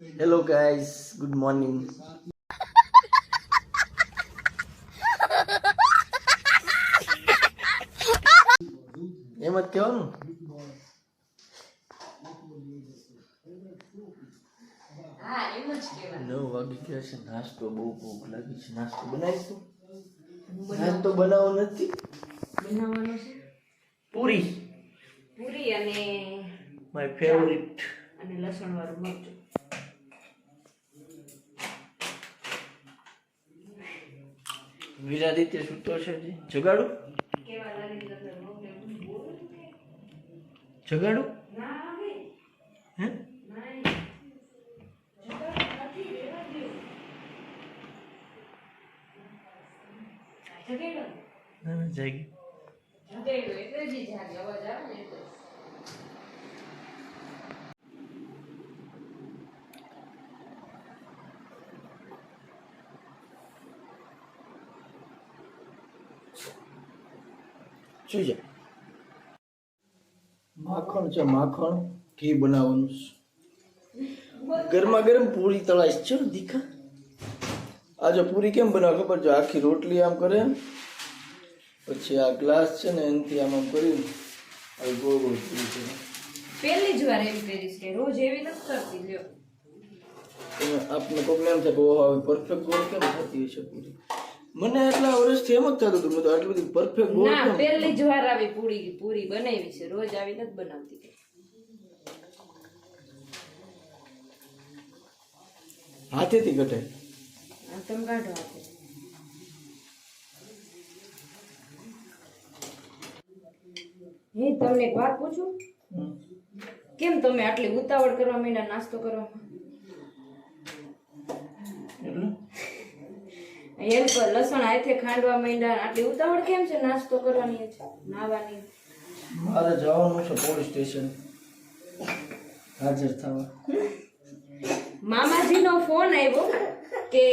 Hello guys, good morning. એમ જ કહેવાનું 9 વાગી ગયા છે. નાસ્તો બહુ ભૂખ લાગી છે. નાસ્તો બનાવીશું. નાસ્તો બનાવવો નથી, બનાવવાનો છે પૂરી પૂરી અને માય ફેવરિટ. અને લસણ વાળું મરચું. વિરાદિત્ય સૂતો છે. જગાડું કેવા લાગે જગાડું ના આવે હે ના જાગી સુઈ જા. માખણ છે, માખણ ઘી બનાવવાનું છે. ગરમા ગરમ પૂરી તળાશ છે દીખા. આજે પૂરી કેમ બનાવે ખબર છે? આખી રોટલી આમ કરે, પછી આ ગ્લાસ છે ને એનાથી આમ આમ કરીને આવી ગોળ ગોળ પૂરી કરે. પહેલી જ વાર એમ કરીશ કે રોજ એવી નથી કરતી. લ્યો આપને કોઈને એમ થાય બહુ આવી પરફેક્ટ ગોળ કેમ થતી હશે પૂરી? મને એટલા વર્ષથી એમ જ થતું હતું. મેં તો આટલી બધી પરફેક્ટ ગોળ ના, કેમ? પહેલી જ વાર આવી પૂરી બનાવી છે. રોજ આવી નથી બનાવતી. હાથેથી ઘટે. આમ તમે કાઢો હાથે. હે, તમને એક વાત પૂછું? કેમ તમે આટલી ઉતાવળ કરવા માંડ્યા નાસ્તો કરવામાં? એમ પર લસણ હાથે ખાંડવા માંડ્યા, આટલી ઉતાવળ કેમ છે નાસ્તો કરવાની છે, નાવાની? મારે જવાનું છે પોલીસ સ્ટેશન હાજર થવા. મામાજીનો ફોન આવ્યો કે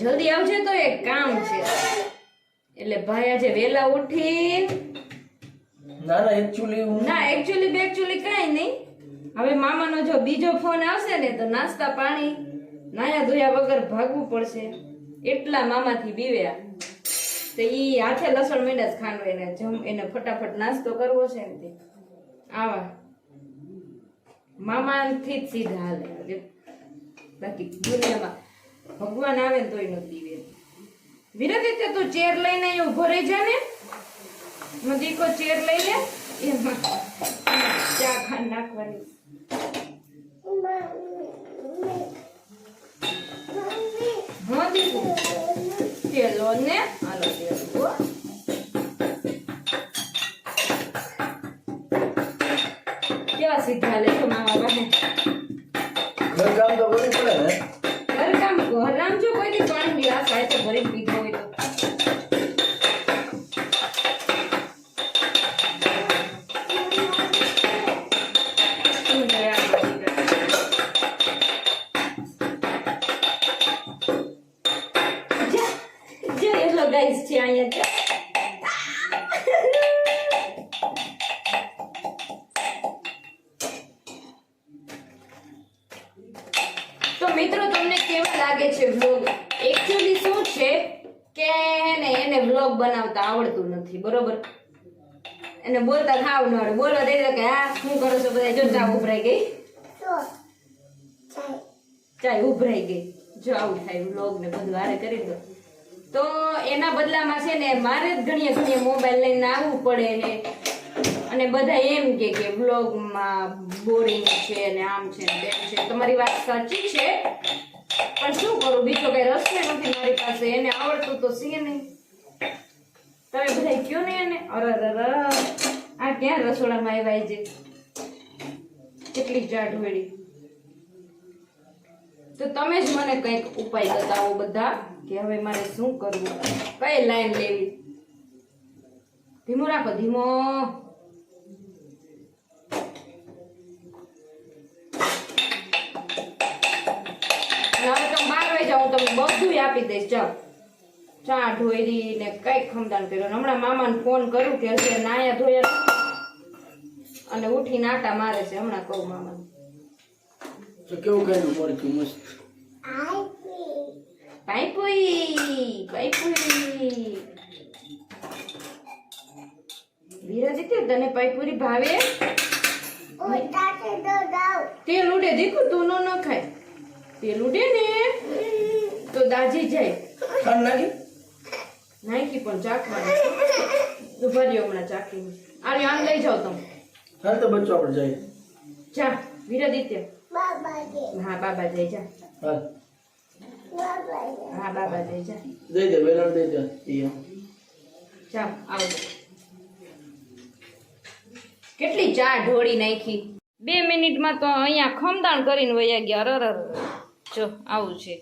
જલ્દી આવજે તો એક કામ છે. એટલે ભાઈ આજે વહેલા ઉઠી ના એકચ્યુઅલી કાંઈ નહીં. હવે મામાનો જો બીજો ફોન આવશે ને તો નાસ્તા પાણી નાયા ધોયા વગર ભાગવું પડશે. એટલા મામાથી બીવ્યા તો ઈ હાથે લસણ મીંડા જ ખાંડવા એને ફટાફટ નાસ્તો કરવો છે ને તે આવા મામાથી જ સીધા હાલે. બાકી દુનિયામાં ભગવાન આવે ને તોય નથી બીવે. વિરાદિત્ય તું ચેર લઈને અહીં ઉભો રહી જા ને. દીકો ચેર લઈ લે, એમાં ચા ખાંડ નાખવાની. હા દીકુ તેલો ને હાલો તેલો. કેવા સીધા લે છો મામા પાસે? ઘરકામ તો કરવું પડે ને. ઘરકામ જો કોઈ દી પાણી ગ્લાસ આવે તો ભરીને પીધો હોય તો. ગાઈસ છે અહીંયા. તો મિત્રો તમને કેવા લાગે છે વ્લોગ? એકચ્યુઅલી શું છે કે એને વ્લોગ બનાવતા આવડતું નથી, બરોબર? એને બોલતા થાવ ન આવડે. બોલવા દે કે હા શું કરો છો બધા? જો ચા ઉભરાઈ ગઈ, ચા ઉભરાઈ ગઈ. જો આવું થાય વ્લોગ ને બધું હારે કરી દો તો એના બદલામાં છે ને મારે જ ઘણીએ મોબાઈલ લઈને આવવું પડે છે. અને બધા એમ કે વ્લોગમાં બોરિંગ છે ને આમ છે ને તેમ છે. તમારી વાત સાચી છે, પણ શું કરું? બીજો કઈ રસ્તો નથી મારી પાસે. એને આવડતું તો છે નહીં. તમે બધા કયો ને એને. અરે આ ક્યાં રસોડામાં આવ્યા છે? કેટલી જાડ વેડી. તો તમે જ મને કંઈક ઉપાય બતાવો બધા કે હવે મારે શું કરવું, કઈ લાઈન લેવી. ધીમો રાખો, ધીમો. હવે તમે 12 વાગે જાઓ, તમને બધું આપી દઈશ. જાઓ, ચા ઢોરી ને કઈક ખમદાન કર્યો. હમણાં મામાને ફોન કરું કે હશે નાયા ધોયા અને ઉઠીને આટા મારે છે. હમણાં કહું મામાને તો કેવું ખાઈ મરચું મસ્ત. પાઈપુઈ વિરાજિત્ય તને પાઈપુરી ભાવે? તેલ ઉડે દીકુ તું ન ખાય. તેલ ઉડે ને તો દાજી જાય. ખાંડ નાખી નાખી પણ ચાખવાની. દુભારીઓ હમણાં ચાખી. આમ લઈ જાઓ તમે. હાલ તો બચ્ચો આપણે જાય. જા વિરાજિત્ય. હા બાબા જઈ જા. હાલ હા બાબા જઈ જા. દઈ દે વેલણ દઈ દે. ચાલ આવો. કેટલી ચા ઢોળી નાખી. 2 મિનિટમાં તો અહીંયા ખમદાણ કરીને વયા ગયા. અરર જો આવું છે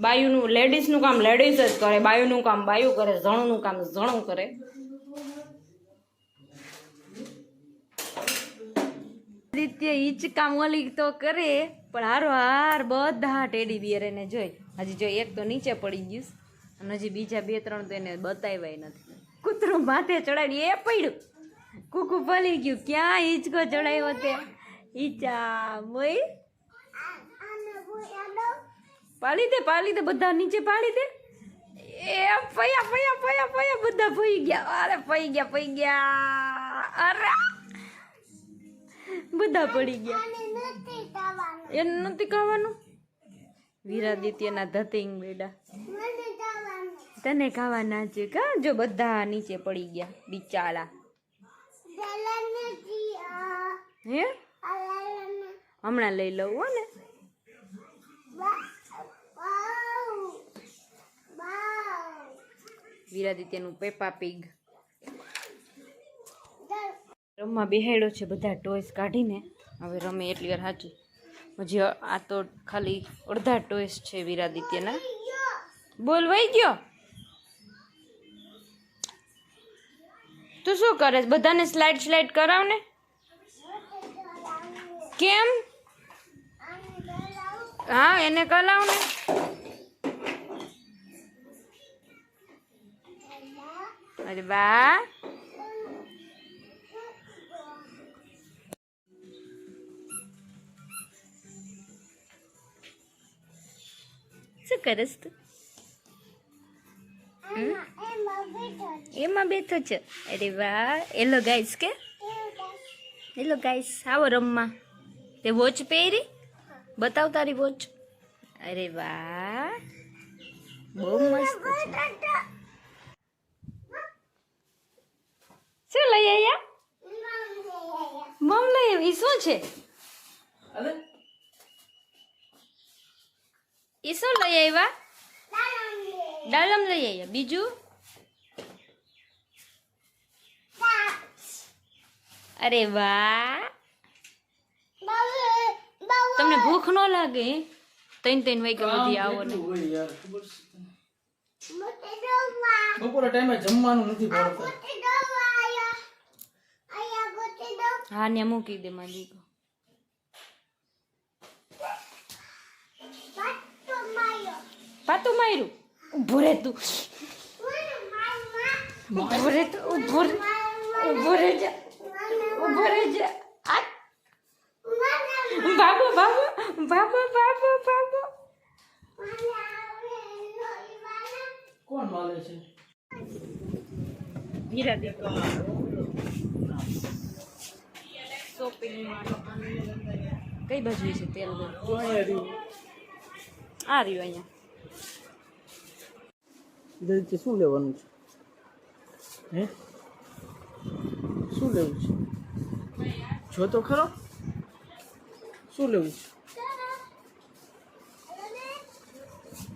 બાયુનું. લેડીઝનું કામ લેડીઝ જ કરે, બાયુનું કામ બાયુ કરે, જણનું કામ જણું કરે. આદિત્ય ઈચ કામ ઓલી તો કરે પણ હારો હાર બધા ટેડી બિયર એને જોઈ. હજી જો એક તો નીચે પડી ગયું અને હજી બીજા 2-3 તો એને બતાવ્યા નથી. કૂતરું માથે ચડાવી એ પડ્યું. કુકુ ભલી ગયું. ક્યાં હિંચકો ચડાવ્યો તે? ઈચા મોઈ પાડી દે બધા નીચે પાડી દે. એ પયા પયા પયા પયા બધા પઈ ગયા. અરે પઈ ગયા. અરે બધા પડી ગયા. એને નથી ખાવાનું. વિરાદિત્યના ધતિંગ બેડા તને ખાવાના છે કા? જો બધા નીચે પડી ગયા બિચારા. હે હમણાં લઈ લઉં હો ને. વિરાદિત્યનું પેપા પીગ રમવા બેહાડ્યો છે. બધા ટોયસ કાઢીને હવે રમે એટલી વાર સાચું. હજી આ તો ખાલી અડધા ટોયસ છે વિરાદિત્યના. બોલ વહી ગયો. તું શું કરે? બધાને સ્લાઇડ કરાવ ને. કેમ? હા એને કરાવ ને. અરે વાહ. શું કરસ તું? એમાં બેઠો છે. અરે વાહ. હેલો ગાઈસ કે હેલો ગાઈસ આવો રમવા. તે વોચ પહેરી? બતાવ તારી વોચ. અરે વાહ બહુ મસ્ત છે. શું લઈ આવ્યા? મમ લઈ આવી. શું છે? એ શું લઈ આવ્યા? ડાલમ લઈ આવ્યા. બીજું? અરે વાહ. તમને ભૂખ ન લાગે? 3 વાગ્યા સુધી આવો ને. બપોરે ટાઈમે જમવાનું નથી ભાવતું. હા ને મૂકી દે મારી દીકરો. પાતું માર્યું. ઉભો રે તું. ઉભો રે તું. ઉભો રે જા. બાબો કોણ માલે છે? વિરાદિત્ય શોપિંગમાં. કઈ બાજુ છે તેલ? આ રહ્યું અહીંયા. વિરાદિત્ય શું લેવાનું છે? હે શું લેવું છે? જો તો ખરો શું લેવું છે?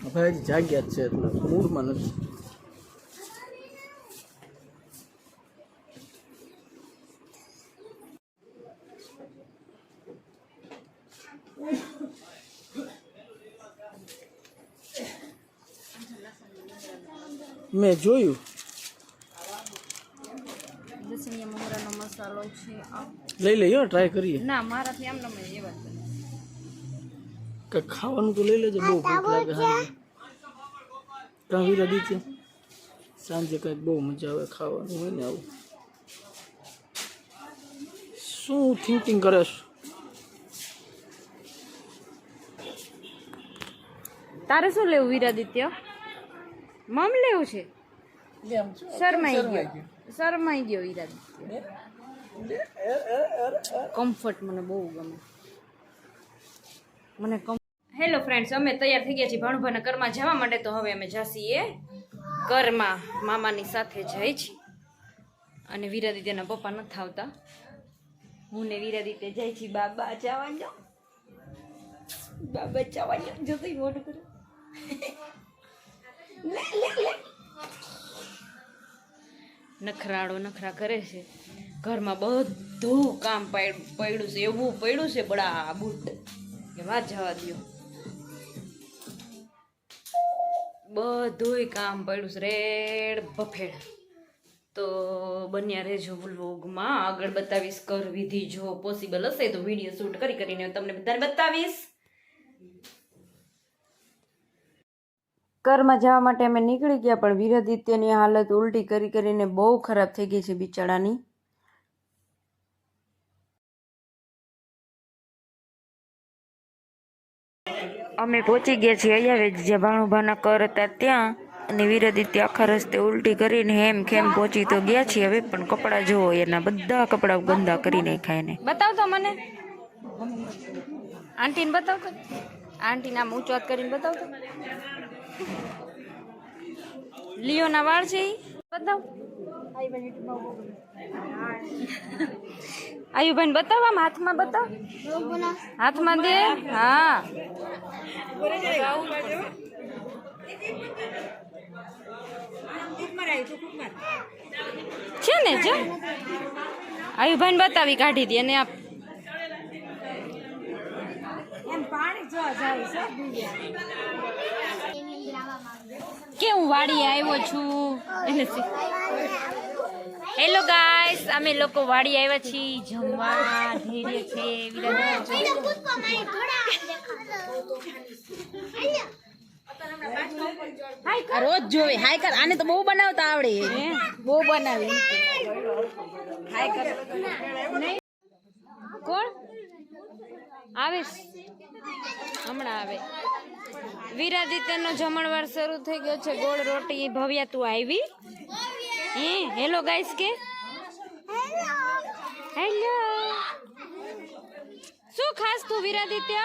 હવે હજી જાગ્યા જ છે એટલે મૂડમાં નથી. મેં જોયું લસણિયા મમરાનો મસાલો છે. લઈ લઈએ ટ્રાય કરીએ. ના મારાથી આમ નમે એવા કે ખાવાનું તો લઈ લેજો. બહુ ભૂખ લાગે સાંજે. કાં વિરાદિત્ય સાંજે કંઈક બહુ મજા આવે ખાવાનું હોય ને આવું. શું થિંકિંગ કરે છે? તારે શું લેવું વીરાદિત્ય? મમ લેવું છે? શરમાઈ ગયો વીરાદિત્ય. કમ્ફર્ટ મને બહુ ગમે. હેલો ફ્રેન્ડ્સ, અમે તૈયાર થઈ ગયા છીએ ભાણુભાના ઘરમાં જવા માટે. તો હવે અમે જાસીએ ઘરમાં, મામાની સાથે જઈ છીએ. અને વીરાદિત્યના પપ્પા નથી આવતા. હું ને વીરાદિત્ય જાય છીએ બાબા ચાવાનો. જતો મોટું કરે. નખરા કરે છે. ઘરમાં બધું કામ પડ્યું છે, એવું પડ્યું છે બડા બુટ કે વાત જવા દો. બધુંય કામ પડ્યું છે રેડ બફેડ. તો બન્યા રહેજો વ્લોગમાં, આગળ બતાવીશ કર વિધિ. જો પોસિબલ હશે તો વિડીયો શૂટ કરીને તમને બધાને બતાવીશ. ઘરમાં જવા માટે અમે નીકળી ગયા, પણ વીરાદિત્યની હાલત ઉલટી કરીને બહુ ખરાબ થઈ ગઈ છે બિચારાની. અમે પહોંચી ગયા છીએ અહીંયા જ્યાં ભાણુભાના ઘર હતા ત્યાં. અને વીરાદિત્ય આખા રસ્તે ઉલટી કરીને હેમ ખેમ પહોંચી તો ગયા છીએ હવે, પણ કપડાં જોવો એના બધા કપડાં ગંદા કરી નાખ્યા એને. બતાવતો મને આંટીને બતાવતો, આંટીને આમ ઊંચો હાથ કરીને બતાવતો. લિયોના વાળ છે ઈ બતાવ. આયુભાઈ બતાવ, આમ હાથમાં બતાવ, હાથમાં દે. હા છે ને, જો આયુભાઈ બતાવી કાઢી દે અને આપ. કે હું વાડી આવ્યો છું એને. હેલો ગાઈસ, અમે લોકો વાડી આવ્યા છીએ જમવા. ધૈર્ય છે રોજ જોવે. હાય કર, આને તો બહુ બનાવતા આવડે, બહુ બનાવી. હાય કર. કોણ આવે? હમણાં આવે. વીરાદિત્યનો જમણવાર શરૂ થઈ ગયો છે. ગોળ રોટી. ભવ્યા તું આવી? હેલો ગાઈસ કે હેલો. શું ખાસ તું વીરાદિત્ય?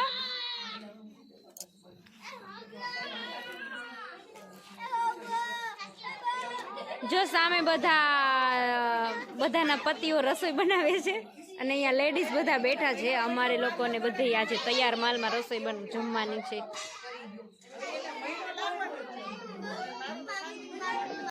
જો સામે બધાના પતિઓ રસોઈ બનાવે છે અને અહીંયા લેડીઝ બધા બેઠા છે. અમારે લોકોને બધી આજે તૈયાર માલમાં રસોઈ જમવાની છે.